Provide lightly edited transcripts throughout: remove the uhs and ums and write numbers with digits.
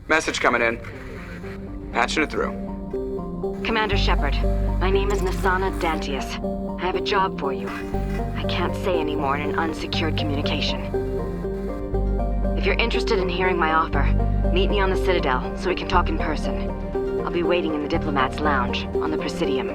Message coming in. Patching it through. Commander Shepard, my name is Saren Arterius. I have a job for you. I can't say any more in an unsecured communication. If you're interested in hearing my offer, meet me on the Citadel so we can talk in person. I'll be waiting in the Diplomat's Lounge on the Presidium.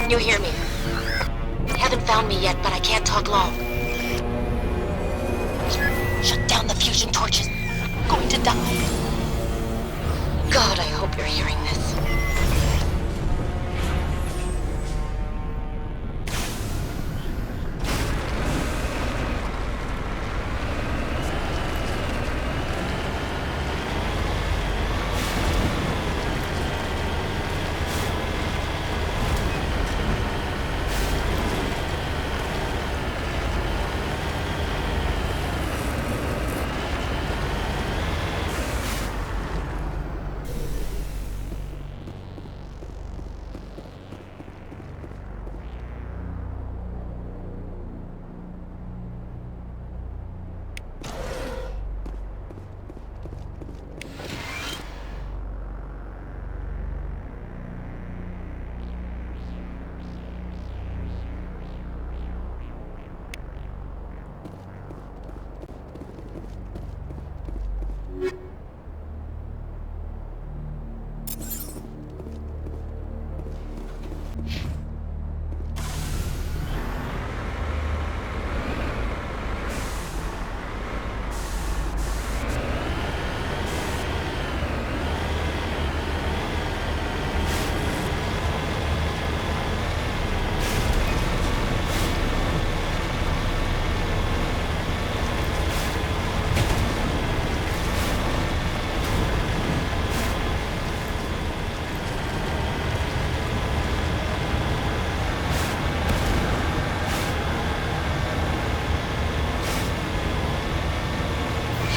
Can you hear me? They haven't found me yet, but I can't talk long. Shut down the fusion torches. I'm going to die. God, I hope you're hearing this.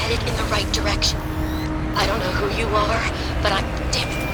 Headed in the right direction. I don't know who you are, but I'm damn it.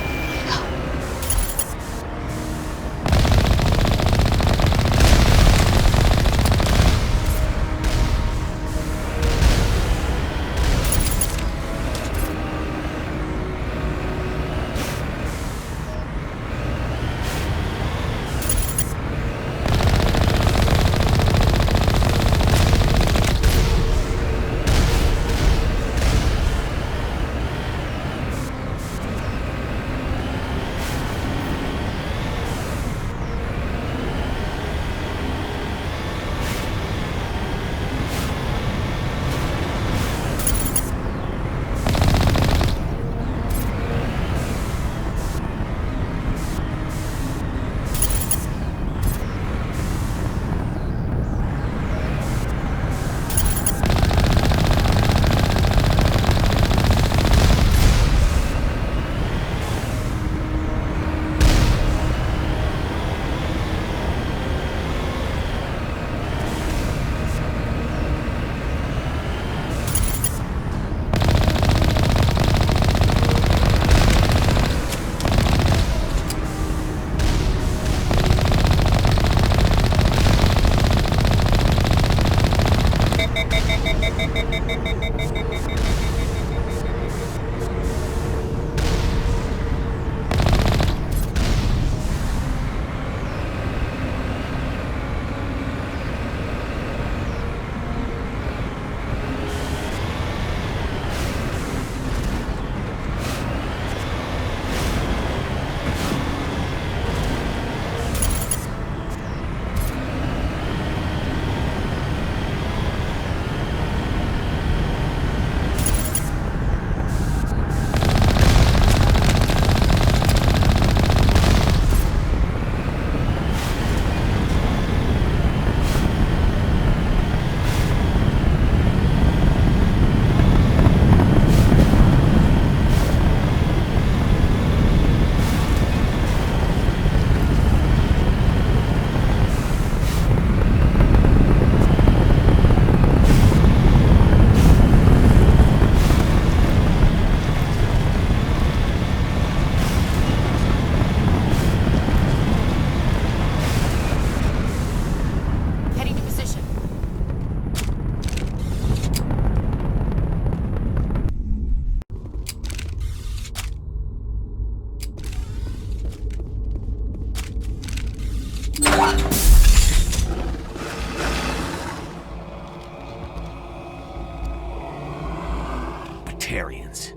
Batarians.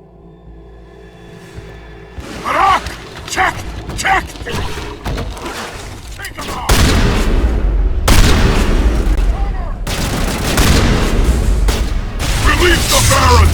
Check! Check! Take them out! Release the Baron!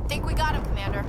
Think we got him, Commander.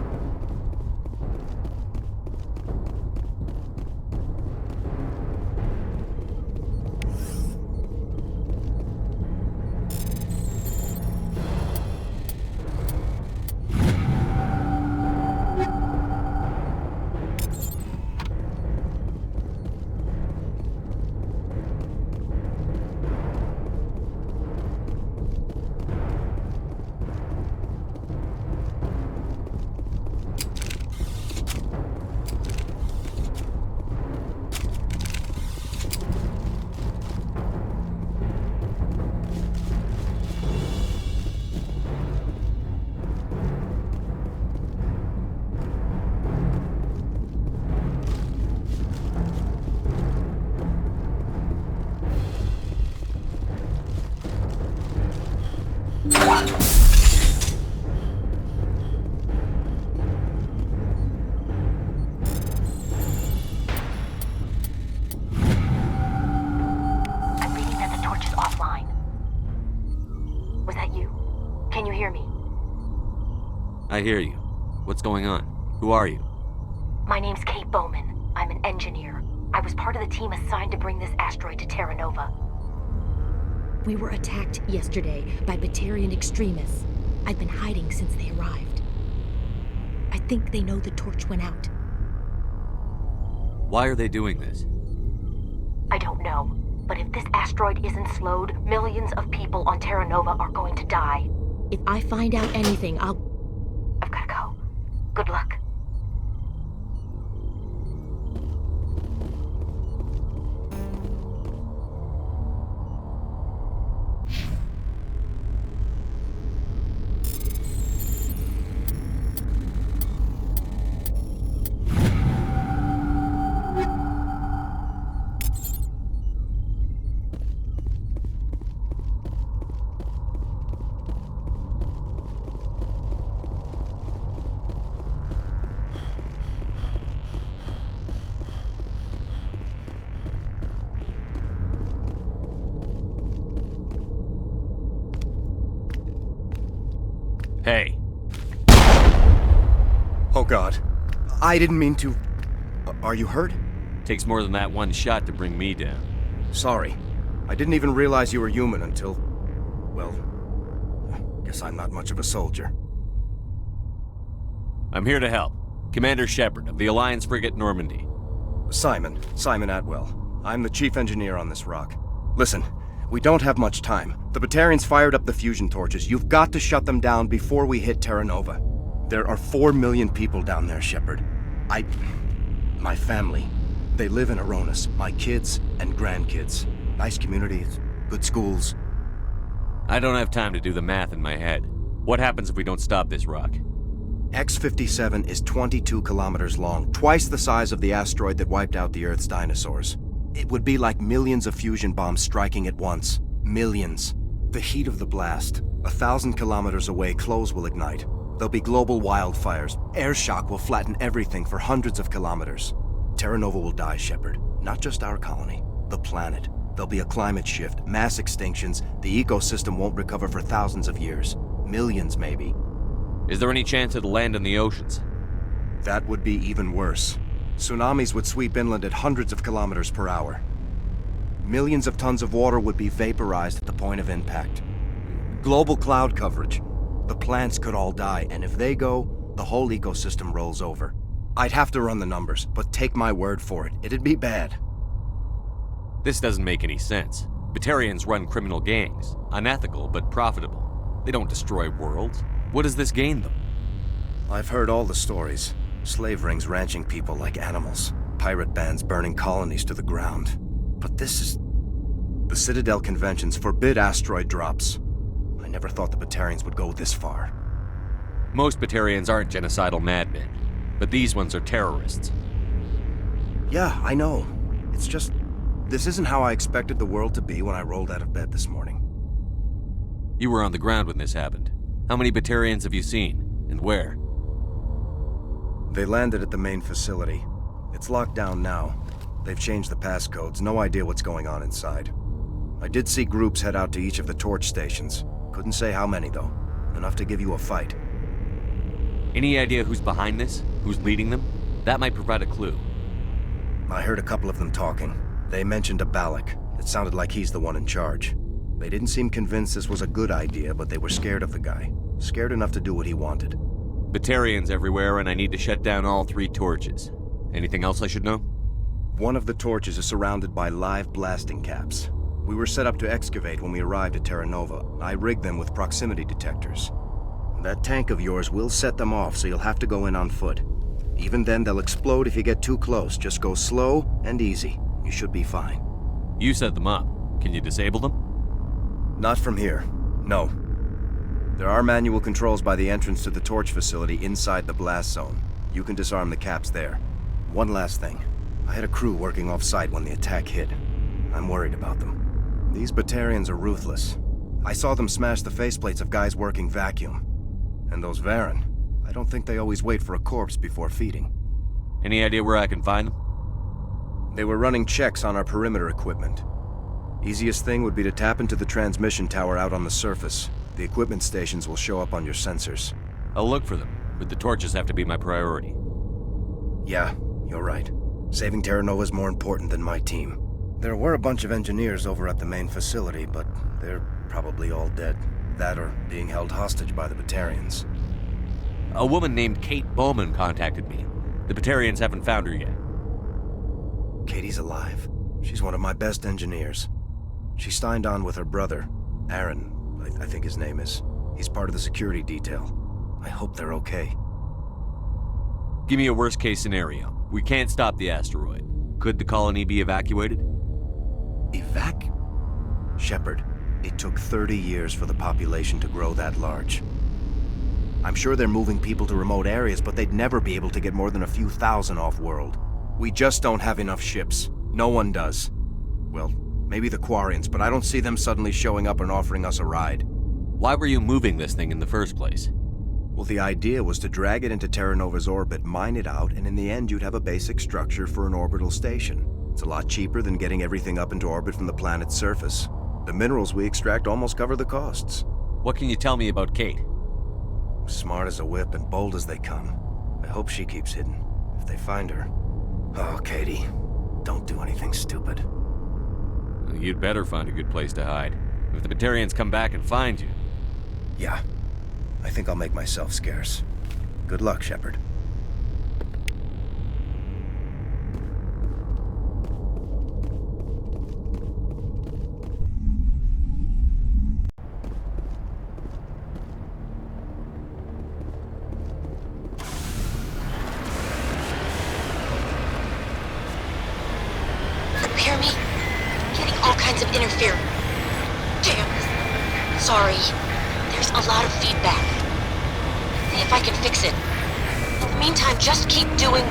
I hear you. What's going on? Who are you? My name's Kate Bowman. I'm an engineer. I was part of the team assigned to bring this asteroid to Terra Nova. We were attacked yesterday by Batarian extremists. I've been hiding since they arrived. I think they know the torch went out. Why are they doing this? I don't know. But if this asteroid isn't slowed, millions of people on Terra Nova are going to die. If I find out anything, I've gotta go. Good luck. Hey. Oh God. I didn't mean to... Are you hurt? Takes more than that one shot to bring me down. Sorry. I didn't even realize you were human until... Well... Guess I'm not much of a soldier. I'm here to help. Commander Shepard of the Alliance frigate Normandy. Simon Atwell. I'm the chief engineer on this rock. Listen, we don't have much time. The Batarians fired up the fusion torches. You've got to shut them down before we hit Terra Nova. There are 4 million people down there, Shepard. My family. They live in Aronis. My kids and grandkids. Nice communities, good schools. I don't have time to do the math in my head. What happens if we don't stop this rock? X-57 is 22 kilometers long, twice the size of the asteroid that wiped out the Earth's dinosaurs. It would be like millions of fusion bombs striking at once. Millions. The heat of the blast. 1,000 kilometers away, clothes will ignite. There'll be global wildfires. Air shock will flatten everything for hundreds of kilometers. Terra Nova will die, Shepard. Not just our colony, the planet. There'll be a climate shift, mass extinctions, the ecosystem won't recover for thousands of years. Millions, maybe. Is there any chance it'll land in the oceans? That would be even worse. Tsunamis would sweep inland at hundreds of kilometers per hour. Millions of tons of water would be vaporized at the point of impact. Global cloud coverage. The plants could all die, and if they go, the whole ecosystem rolls over. I'd have to run the numbers, but take my word for it, it'd be bad. This doesn't make any sense. Batarians run criminal gangs. Unethical, but profitable. They don't destroy worlds. What does this gain them? I've heard all the stories. Slave rings ranching people like animals. Pirate bands burning colonies to the ground. But this is... The Citadel conventions forbid asteroid drops. I never thought the Batarians would go this far. Most Batarians aren't genocidal madmen, but these ones are terrorists. Yeah, I know. It's just... This isn't how I expected the world to be when I rolled out of bed this morning. You were on the ground when this happened. How many Batarians have you seen, and where? They landed at the main facility. It's locked down now. They've changed the passcodes, no idea what's going on inside. I did see groups head out to each of the torch stations. Couldn't say how many, though. Enough to give you a fight. Any idea who's behind this? Who's leading them? That might provide a clue. I heard a couple of them talking. They mentioned a Balak. It sounded like he's the one in charge. They didn't seem convinced this was a good idea, but they were scared of the guy. Scared enough to do what he wanted. Batarians everywhere, and I need to shut down all 3 torches. Anything else I should know? One of the torches is surrounded by live blasting caps. We were set up to excavate when we arrived at Terra Nova. I rigged them with proximity detectors. That tank of yours will set them off, so you'll have to go in on foot. Even then, they'll explode if you get too close. Just go slow and easy. You should be fine. You set them up. Can you disable them? Not from here. No. There are manual controls by the entrance to the torch facility inside the blast zone. You can disarm the caps there. One last thing. I had a crew working off-site when the attack hit. I'm worried about them. These Batarians are ruthless. I saw them smash the faceplates of guys working vacuum. And those Varen, I don't think they always wait for a corpse before feeding. Any idea where I can find them? They were running checks on our perimeter equipment. Easiest thing would be to tap into the transmission tower out on the surface. The equipment stations will show up on your sensors. I'll look for them, but the torches have to be my priority. Yeah, you're right. Saving Terra Nova is more important than my team. There were a bunch of engineers over at the main facility, but they're probably all dead. That or being held hostage by the Batarians. A woman named Kate Bowman contacted me. The Batarians haven't found her yet. Katie's alive. She's one of my best engineers. She signed on with her brother, Aaron, I think his name is. He's part of the security detail. I hope they're okay. Give me a worst-case scenario. We can't stop the asteroid. Could the colony be evacuated? Shepard, it took 30 years for the population to grow that large. I'm sure they're moving people to remote areas, but they'd never be able to get more than a few thousand off-world. We just don't have enough ships. No one does. Well, maybe the Quarians, but I don't see them suddenly showing up and offering us a ride. Why were you moving this thing in the first place? Well, the idea was to drag it into Terra Nova's orbit, mine it out, and in the end you'd have a basic structure for an orbital station. It's a lot cheaper than getting everything up into orbit from the planet's surface. The minerals we extract almost cover the costs. What can you tell me about Kate? Smart as a whip and bold as they come. I hope she keeps hidden. If they find her... Oh, Katie, don't do anything stupid. You'd better find a good place to hide. If the Batarians come back and find you... Yeah. I think I'll make myself scarce. Good luck, Shepard. Hear me? Getting all kinds of interference. Damn. Sorry. There's a lot of feedback. See if I can fix it. In the meantime, just keep doing...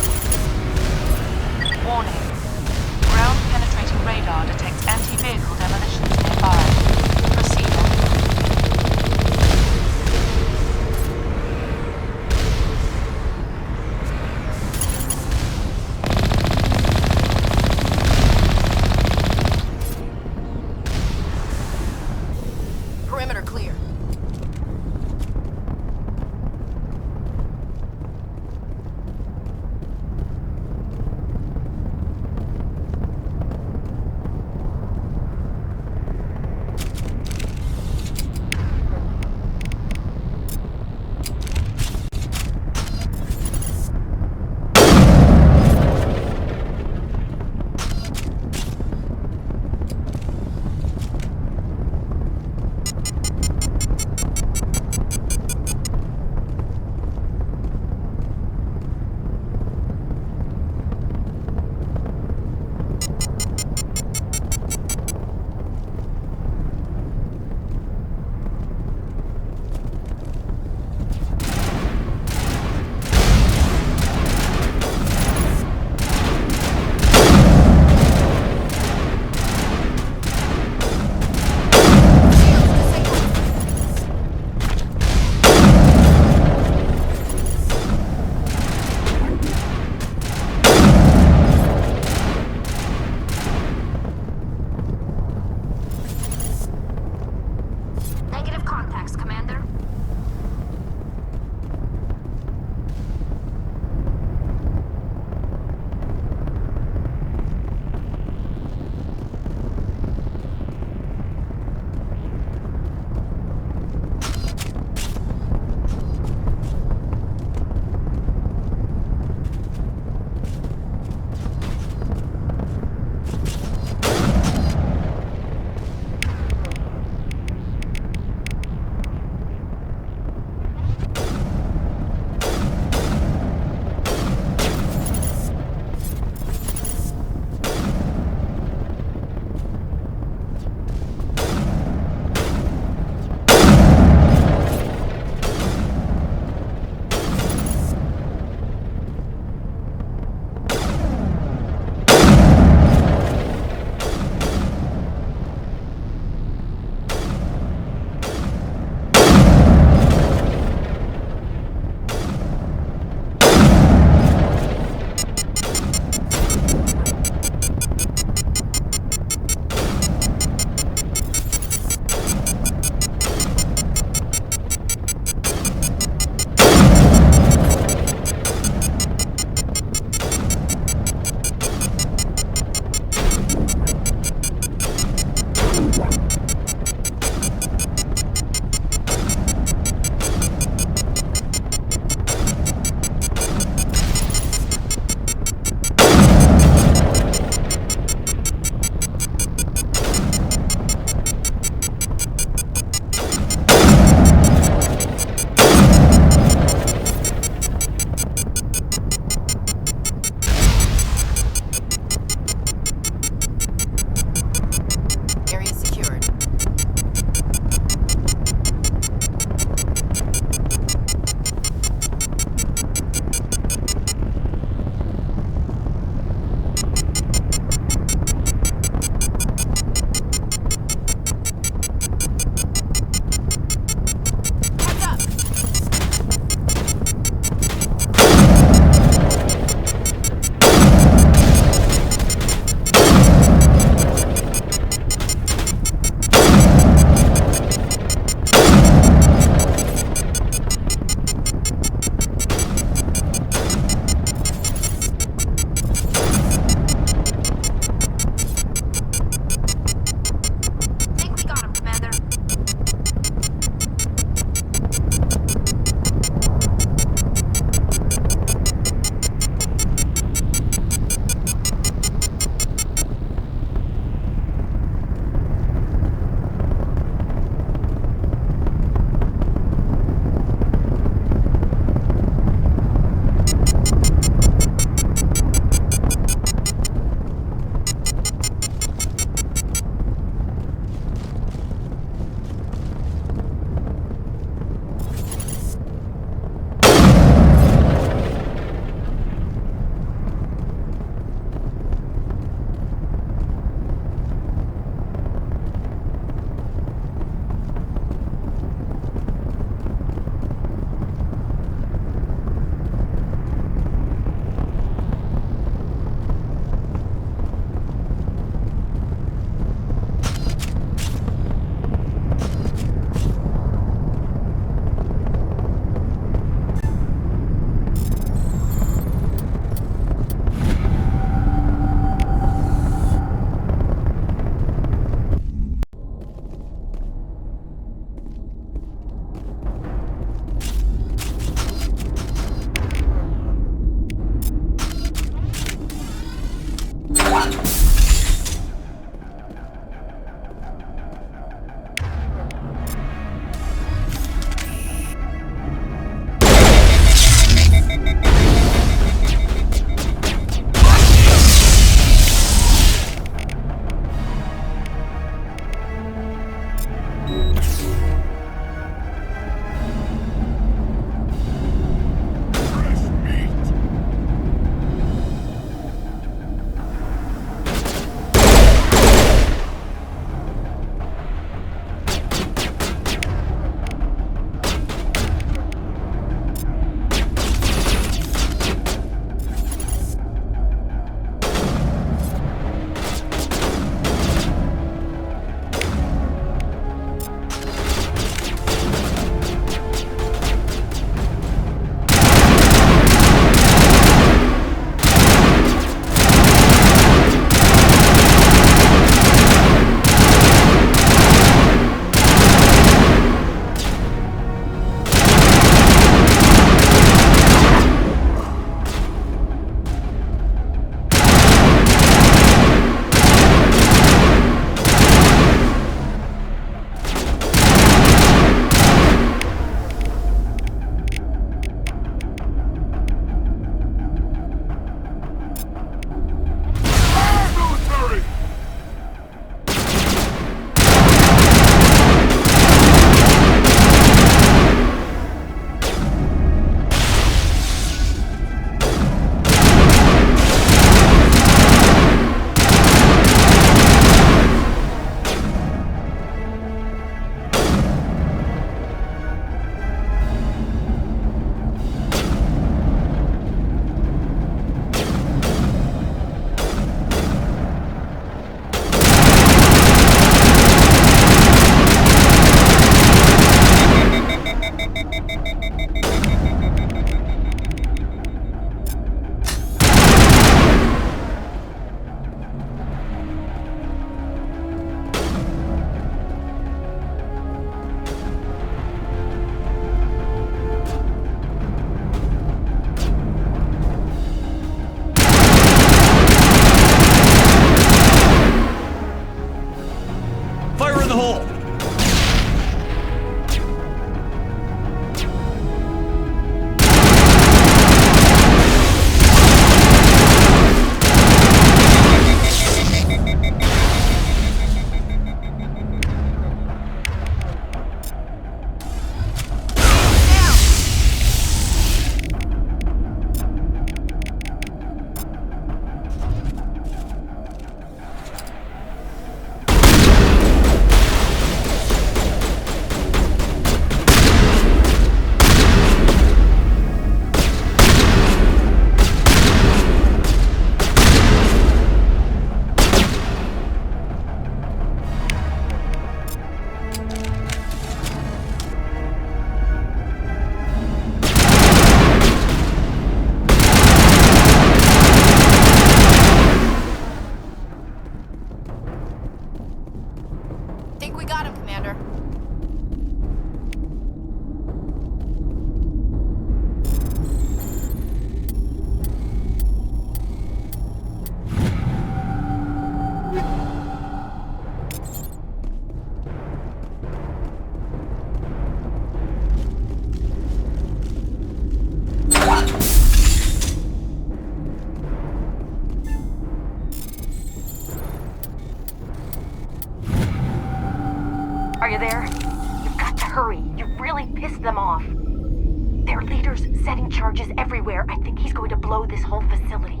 setting charges everywhere. I think he's going to blow this whole facility.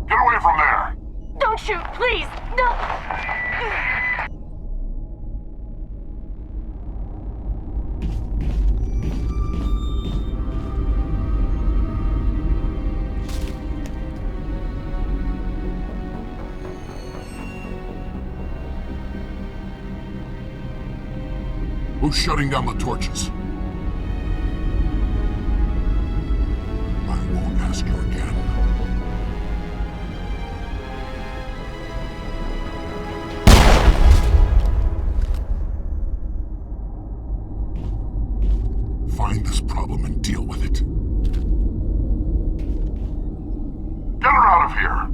Get away from there! Don't shoot, please! No! Who's shutting down the torches? I won't ask you again. Find this problem and deal with it. Get her out of here!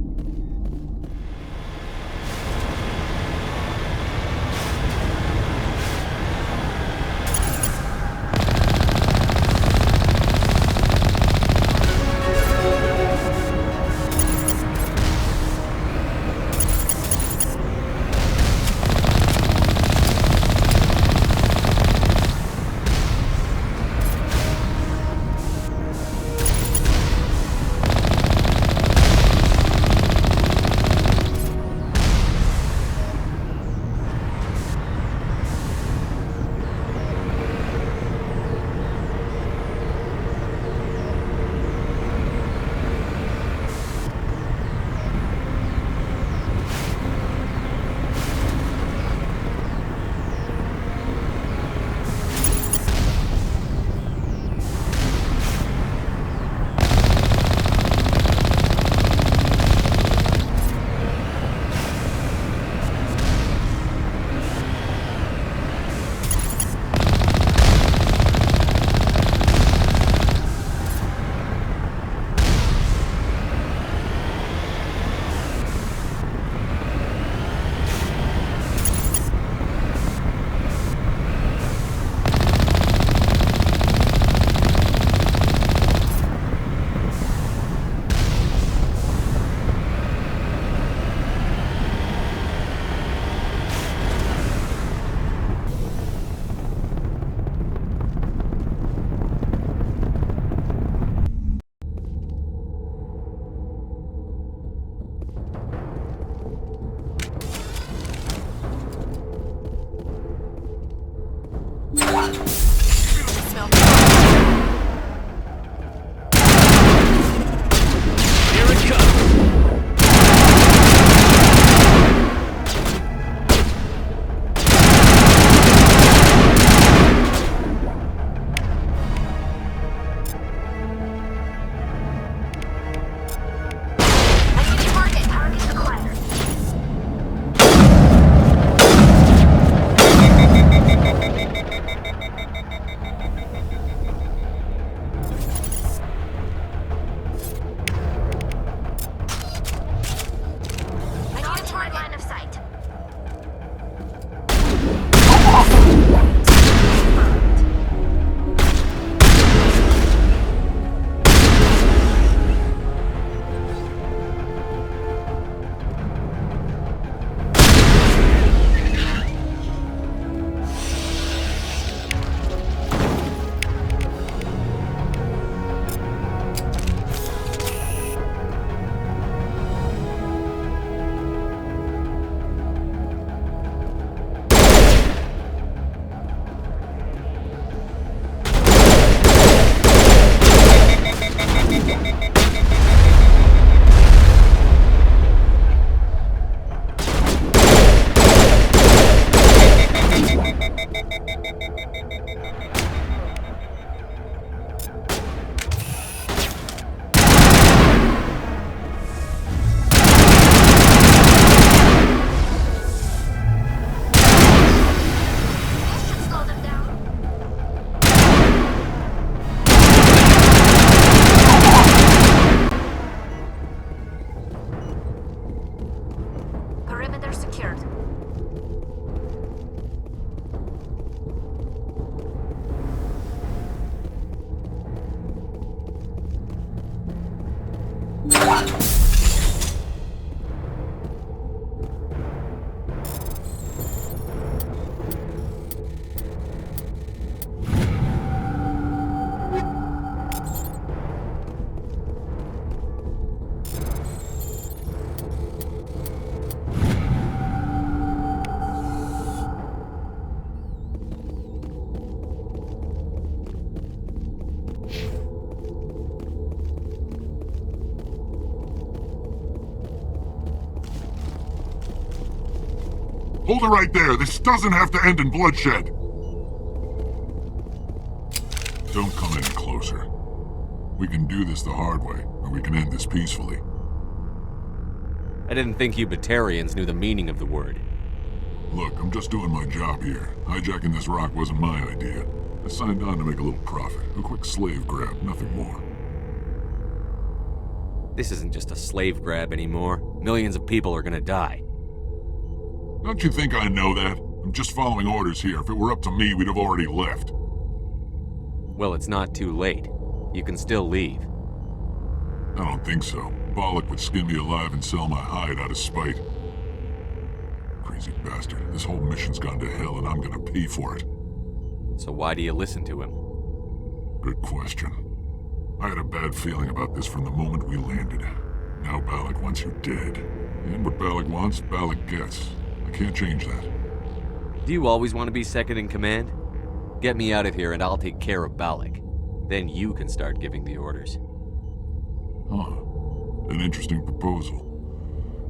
Hold it right there. This doesn't have to end in bloodshed. Don't come any closer. We can do this the hard way, or we can end this peacefully. I didn't think you Batarians knew the meaning of the word. Look, I'm just doing my job here. Hijacking this rock wasn't my idea. I signed on to make a little profit. A quick slave grab, nothing more. This isn't just a slave grab anymore. Millions of people are gonna die. Don't you think I know that? I'm just following orders here. If it were up to me, we'd have already left. Well, it's not too late. You can still leave. I don't think so. Bollock would skin me alive and sell my hide out of spite. Crazy bastard. This whole mission's gone to hell and I'm gonna pay for it. So why do you listen to him? Good question. I had a bad feeling about this from the moment we landed. Now Bollock wants you dead. And what Bollock wants, Bollock gets. I can't change that. Do you always want to be second in command? Get me out of here and I'll take care of Balak. Then you can start giving the orders. Huh. An interesting proposal.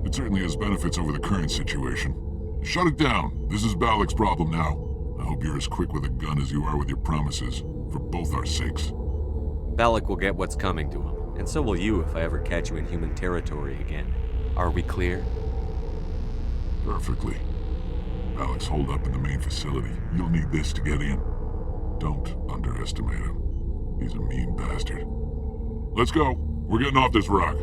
It certainly has benefits over the current situation. Shut it down. This is Balak's problem now. I hope you're as quick with a gun as you are with your promises, for both our sakes. Balak will get what's coming to him, and so will you if I ever catch you in human territory again. Are we clear? Perfectly. Balak's holed up in the main facility. You'll need this to get in. Don't underestimate him. He's a mean bastard. Let's go. We're getting off this rock.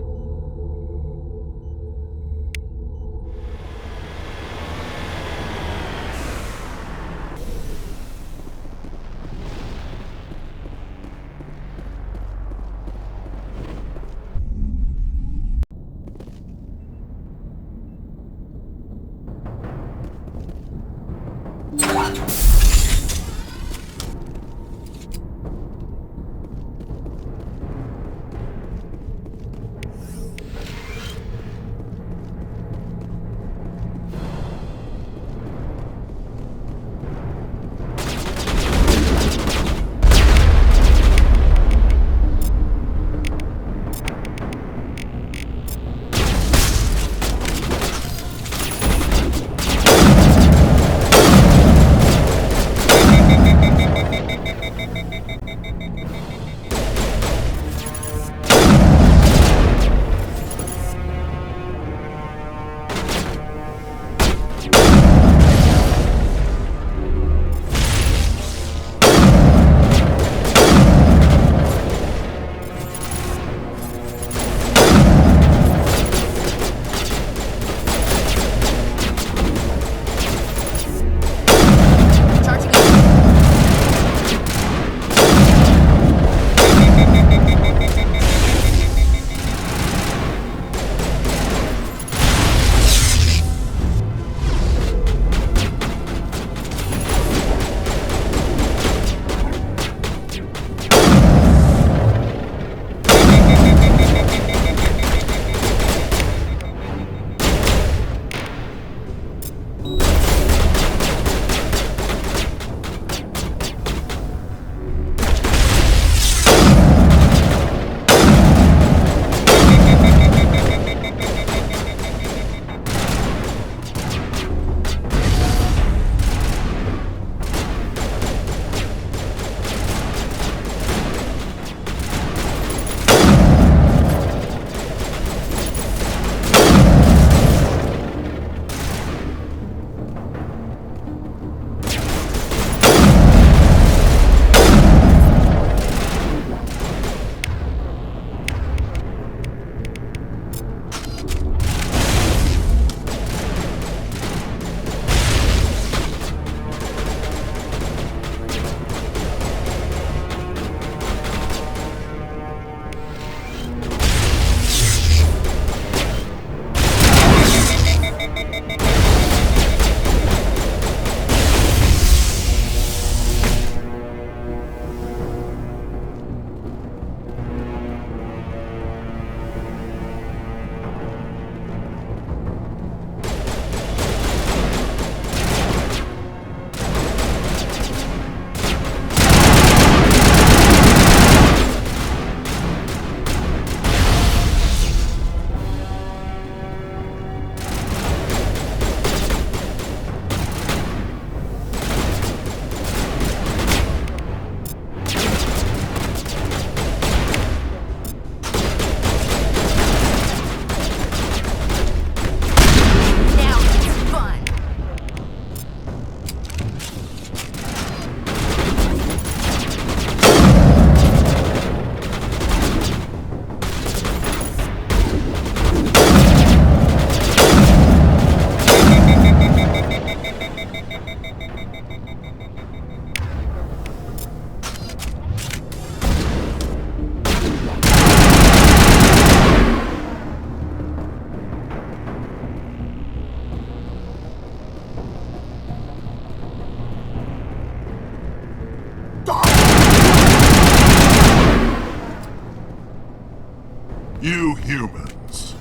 You humans.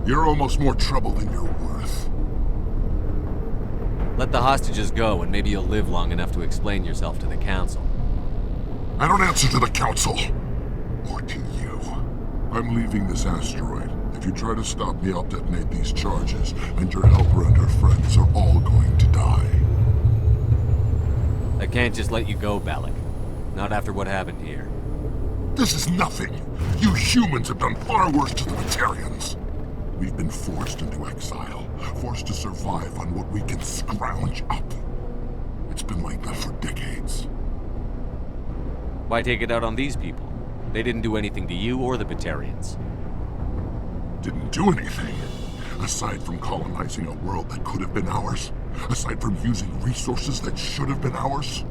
You're almost more trouble than you're worth. Let the hostages go, and maybe you'll live long enough to explain yourself to the Council. I don't answer to the Council. Or to you. I'm leaving this asteroid. If you try to stop me, I'll detonate these charges, and your helper and her friends are all going to die. I can't just let you go, Balak. Not after what happened here. This is nothing. You humans have done far worse to the Batarians. We've been forced into exile, forced to survive on what we can scrounge up. It's been like that for decades. Why take it out on these people? They didn't do anything to you or the Batarians. Didn't do anything. Aside from colonizing a world that could have been ours. Aside from using resources that should have been ours.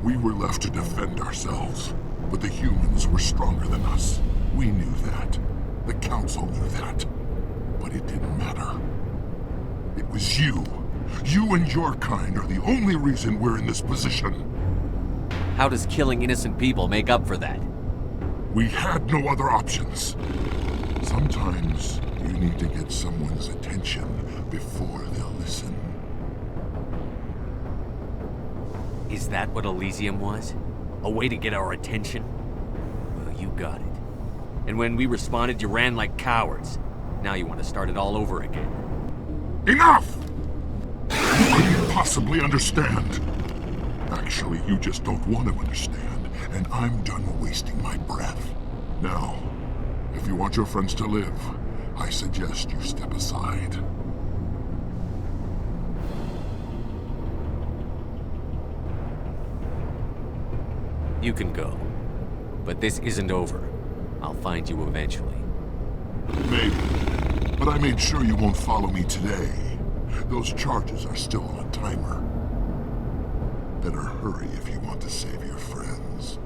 We were left to defend ourselves. But the humans were stronger than us. We knew that. The Council knew that. But it didn't matter. It was you. You and your kind are the only reason we're in this position. How does killing innocent people make up for that? We had no other options. Sometimes you need to get someone's attention before they'll listen. Is that what Elysium was? A way to get our attention? Well, you got it. And when we responded, you ran like cowards. Now you want to start it all over again. Enough! You couldn't possibly understand. Actually, you just don't want to understand, and I'm done wasting my breath. Now, if you want your friends to live, I suggest you step aside. You can go. But this isn't over. I'll find you eventually. Maybe. But I made sure you won't follow me today. Those charges are still on a timer. Better hurry if you want to save your friends.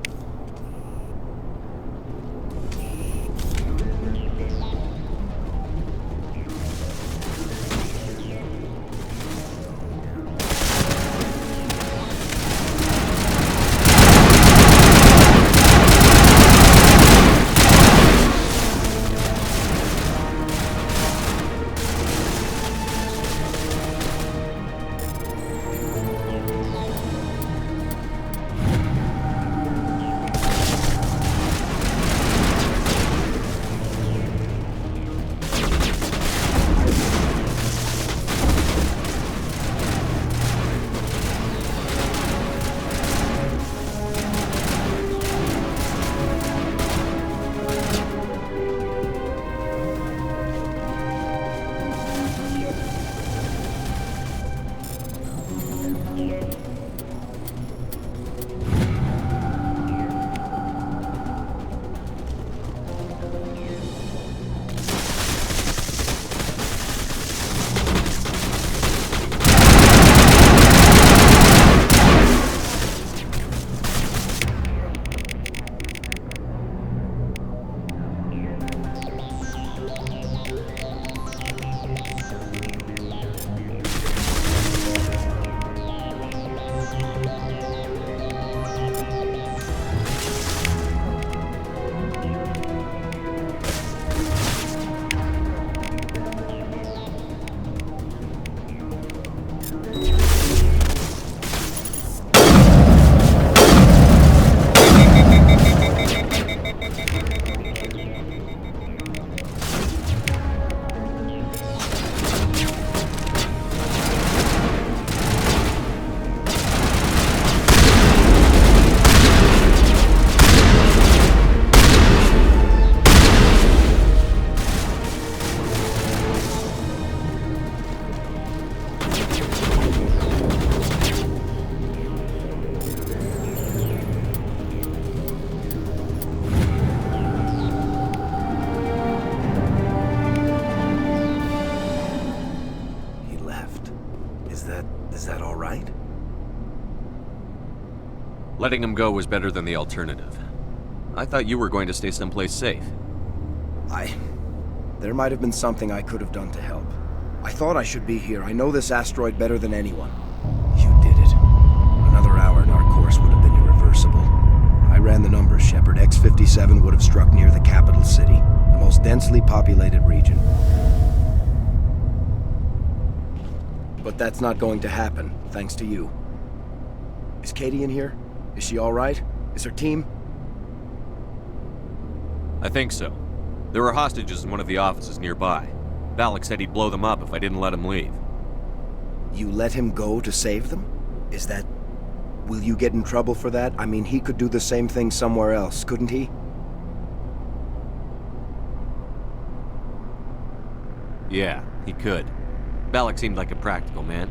Is that all right? Letting him go was better than the alternative. I thought you were going to stay someplace safe. There might have been something I could have done to help. I thought I should be here. I know this asteroid better than anyone. You did it. Another hour and our course would have been most densely populated region. But that's not going to happen, thanks to you. Is Katie in here? Is she all right? Is her team? I think so. There are hostages in one of the offices nearby. Valak said he'd blow them up if I didn't let him leave. You let him go to save them? Is that... Will you get in trouble for that? I mean, he could do the same thing somewhere else, couldn't he? Yeah, he could. Valak seemed like a practical man.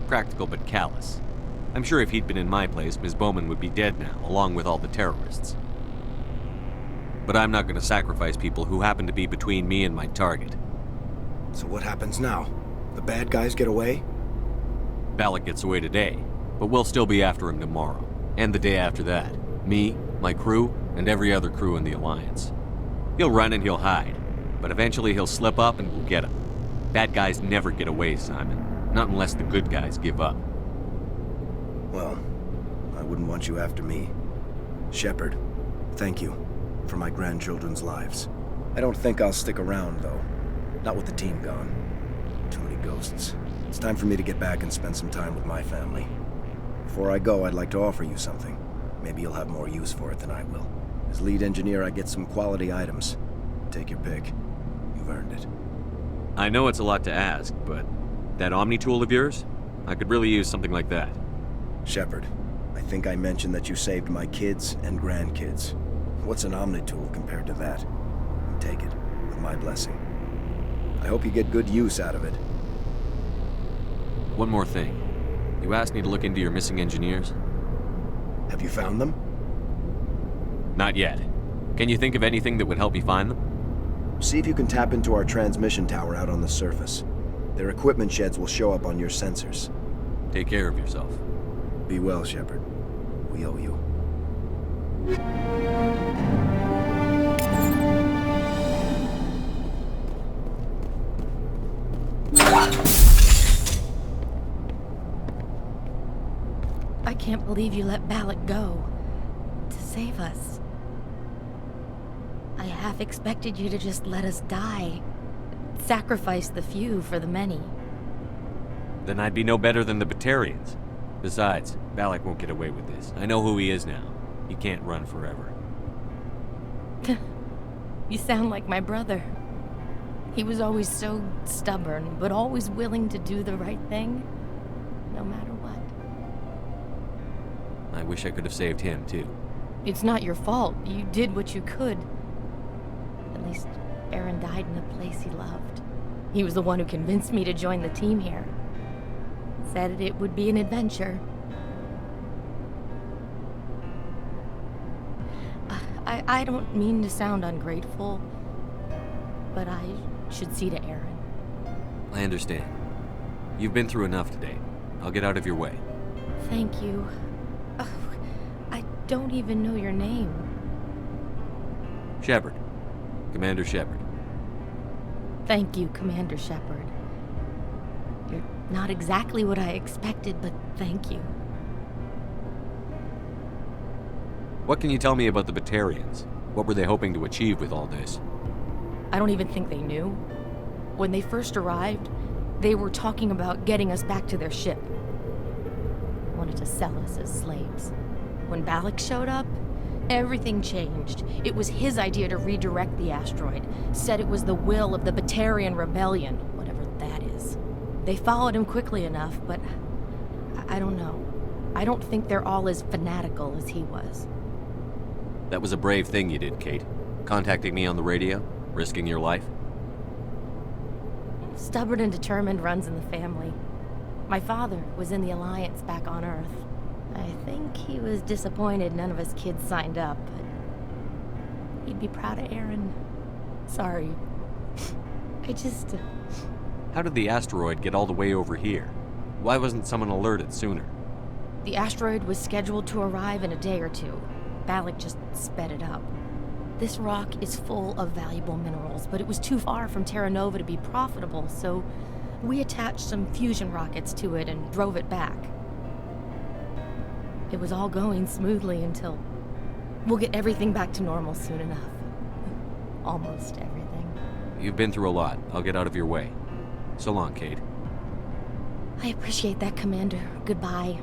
Practical but callous. I'm sure if he'd been in my place, Ms. Bowman would be dead now, along with all the terrorists. But I'm not going to sacrifice people who happen to be between me and my target. So what happens now? The bad guys get away? Valak gets away today, but we'll still be after him tomorrow, and the day after that. Me, my crew, and every other crew in the Alliance. He'll run and he'll hide, but eventually he'll slip up and we'll get him. Bad guys never get away, Simon. Not unless the good guys give up. Well, I wouldn't want you after me. Shepard, thank you for my grandchildren's lives. I don't think I'll stick around, though. Not with the team gone. Too many ghosts. It's time for me to get back and spend some time with my family. Before I go, I'd like to offer you something. Maybe you'll have more use for it than I will. As lead engineer, I get some quality items. Take your pick. You've earned it. I know it's a lot to ask, but that Omni tool of yours? I could really use something like that. Shepard, I think I mentioned that you saved my kids and grandkids. What's an Omni tool compared to that? Take it, with my blessing. I hope you get good use out of it. One more thing. You asked me to look into your missing engineers? Have you found them? Not yet. Can you think of anything that would help me find them? See if you can tap into our transmission tower out on the surface. Their equipment sheds will show up on your sensors. Take care of yourself. Be well, Shepard. We owe you. I can't believe you let Valak go. To save us. I half expected you to just let us die. Sacrifice the few for the many. Then I'd be no better than the Batarians. Besides, Valak won't get away with this. I know who he is now. He can't run forever. You sound like my brother. He was always so stubborn, but always willing to do the right thing, no matter what. I wish I could have saved him, too. It's not your fault. You did what you could. At least Aaron died in a place he loved. He was the one who convinced me to join the team here. Said it would be an adventure. I don't mean to sound ungrateful, but I should see to Aaron. I understand. You've been through enough today. I'll get out of your way. Thank you. Oh, I don't even know your name. Shepard. Commander Shepard. Thank you, Commander Shepard. You're not exactly what I expected, but thank you. What can you tell me about the Batarians? What were they hoping to achieve with all this? I don't even think they knew. When they first arrived, they were talking about getting us back to their ship. Wanted to sell us as slaves. When Valak showed up, everything changed. It was his idea to redirect the asteroid. Said it was the will of the Batarian Rebellion, whatever that is. They followed him quickly enough, but I don't know. I don't think they're all as fanatical as he was. That was a brave thing you did, Kate. Contacting me on the radio, risking your life. Stubborn and determined runs in the family. My father was in the Alliance back on Earth. I think he was disappointed none of his kids signed up, but he'd be proud of Aaron. Sorry. How did the asteroid get all the way over here? Why wasn't someone alerted sooner? The asteroid was scheduled to arrive in a day or two. Valak just sped it up. This rock is full of valuable minerals, but it was too far from Terra Nova to be profitable, so we attached some fusion rockets to it and drove it back. It was all going smoothly until... We'll get everything back to normal soon enough. Almost everything. You've been through a lot. I'll get out of your way. So long, Cade. I appreciate that, Commander. Goodbye.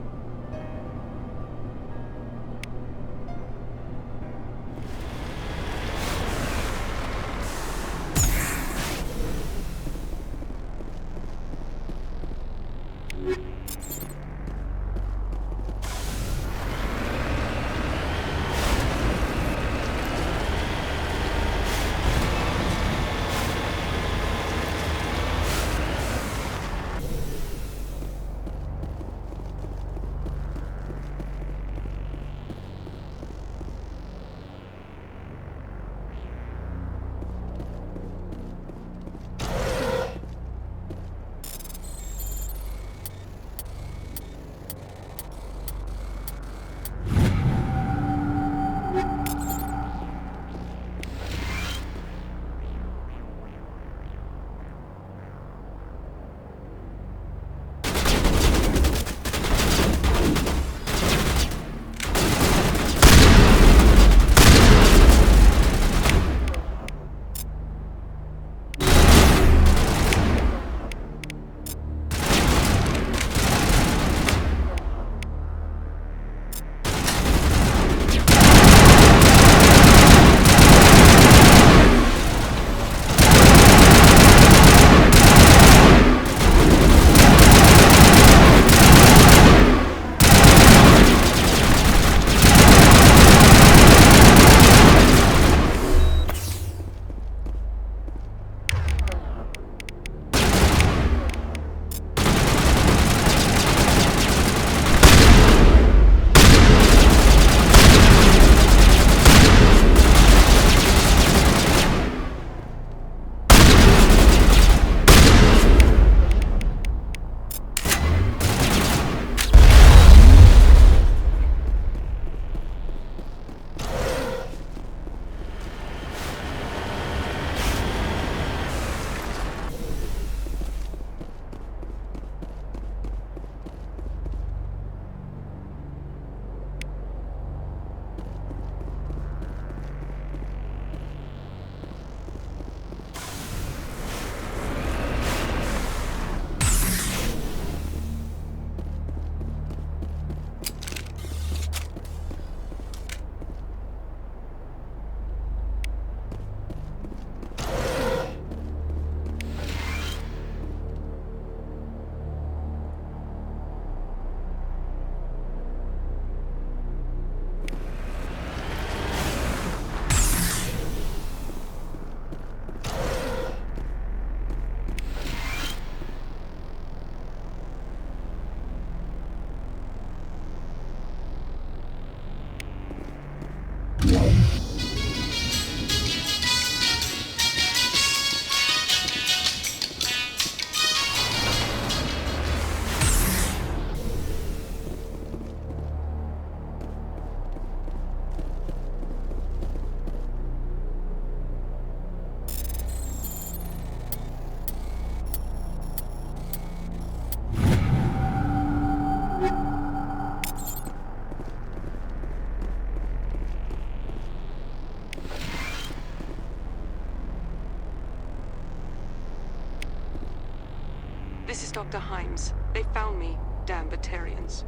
This is Dr. Himes. They found me, damn Batarians.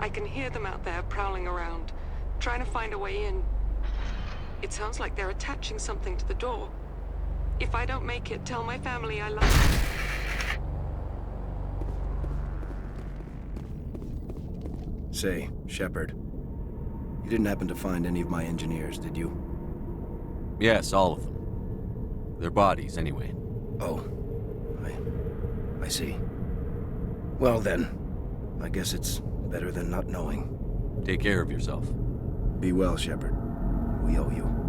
I can hear them out there prowling around, trying to find a way in. It sounds like they're attaching something to the door. If I don't make it, tell my family I love them. Say, Shepard, you didn't happen to find any of my engineers, did you? Yes, all of them. Their bodies, anyway. Oh. I see. Well then, I guess it's better than not knowing. Take care of yourself. Be well, Shepard. We owe you.